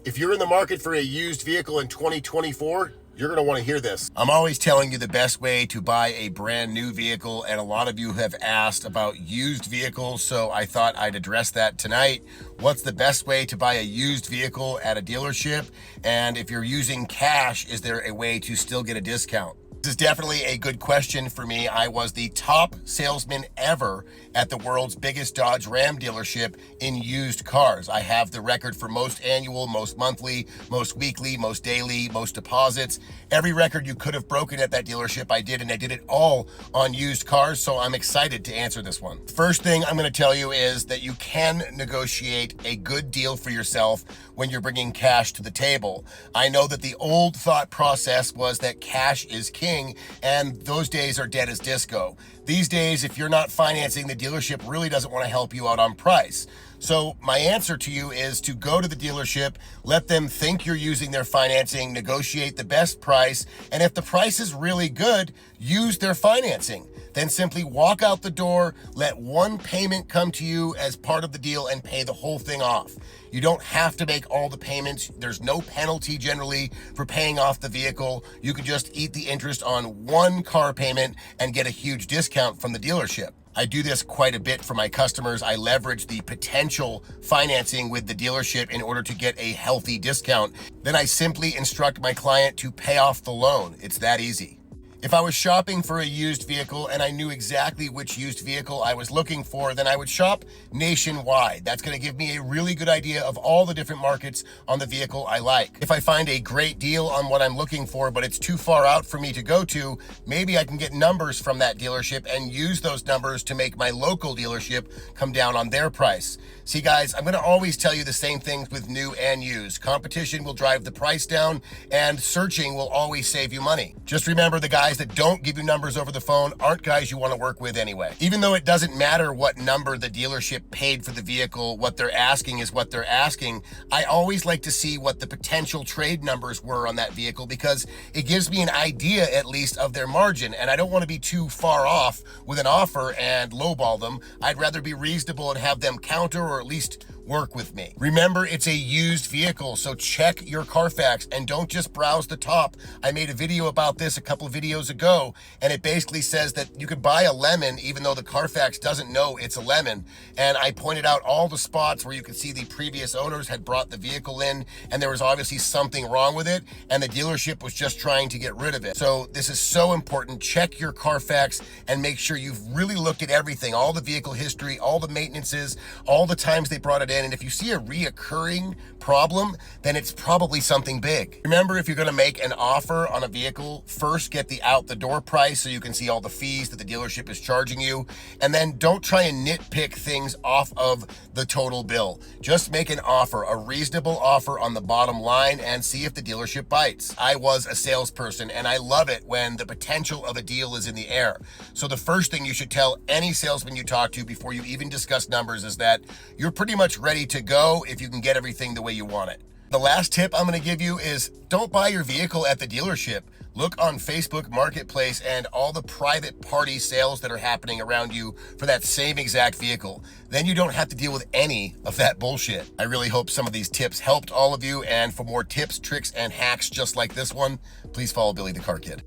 If you're in the market for a used vehicle in 2024, you're going to want to hear this. I'm always telling you the best way to buy a brand new vehicle, and a lot of you have asked about used vehicles, so I thought I'd address that tonight. What's the best way to buy a used vehicle at a dealership? And if you're using cash, is there a way to still get a discount? This is definitely a good question for me. I was the top salesman ever at the world's biggest Dodge Ram dealership in used cars. I have the record for most annual, most monthly, most weekly, most daily, most deposits. Every record you could have broken at that dealership, I did, and I did it all on used cars, so I'm excited to answer this one. First thing I'm going to tell you is that you can negotiate a good deal for yourself when you're bringing cash to the table. I know that the old thought process was that cash is king, and those days are dead as disco. These days, if you're not financing, the dealership really doesn't want to help you out on price. So my answer to you is to go to the dealership, let them think you're using their financing, negotiate the best price, and if the price is really good, use their financing. Then simply walk out the door, let one payment come to you as part of the deal, and pay the whole thing off. You don't have to make all the payments. There's no penalty generally for paying off the vehicle. You can just eat the interest on one car payment and get a huge discount from the dealership. I do this quite a bit for my customers. I leverage the potential financing with the dealership in order to get a healthy discount. Then I simply instruct my client to pay off the loan. It's that easy. If I was shopping for a used vehicle and I knew exactly which used vehicle I was looking for, then I would shop nationwide. That's going to give me a really good idea of all the different markets on the vehicle I like. If I find a great deal on what I'm looking for, but it's too far out for me to go to, maybe I can get numbers from that dealership and use those numbers to make my local dealership come down on their price. See guys, I'm going to always tell you the same things with new and used. Competition will drive the price down, and searching will always save you money. Just remember, the guys that don't give you numbers over the phone aren't guys you want to work with anyway. Even though it doesn't matter what number the dealership paid for the vehicle, what they're asking is what they're asking. I always like to see what the potential trade numbers were on that vehicle, because it gives me an idea at least of their margin, and I don't want to be too far off with an offer and lowball them. I'd rather be reasonable and have them counter or at least work with me. Remember, it's a used vehicle, so check your Carfax and don't just browse the top. I made a video about this a couple of videos ago, and it basically says that you could buy a lemon even though the Carfax doesn't know it's a lemon. And I pointed out all the spots where you could see the previous owners had brought the vehicle in, and there was obviously something wrong with it, and the dealership was just trying to get rid of it. So this is so important. Check your Carfax and make sure you've really looked at everything, all the vehicle history, all the maintenances, all the times they brought it in. And if you see a reoccurring problem, then it's probably something big. Remember, if you're going to make an offer on a vehicle, first get the out the door price so you can see all the fees that the dealership is charging you. And then don't try and nitpick things off of the total bill. Just make an offer, a reasonable offer on the bottom line, and see if the dealership bites. I was a salesperson, and I love it when the potential of a deal is in the air. So the first thing you should tell any salesman you talk to before you even discuss numbers is that you're pretty much ready to go if you can get everything the way you want it. The last tip I'm going to give you is don't buy your vehicle at the dealership. Look on Facebook Marketplace and all the private party sales that are happening around you for that same exact vehicle. Then you don't have to deal with any of that bullshit. I really hope some of these tips helped all of you, and for more tips, tricks, and hacks just like this one, please follow Billy the Car Kid.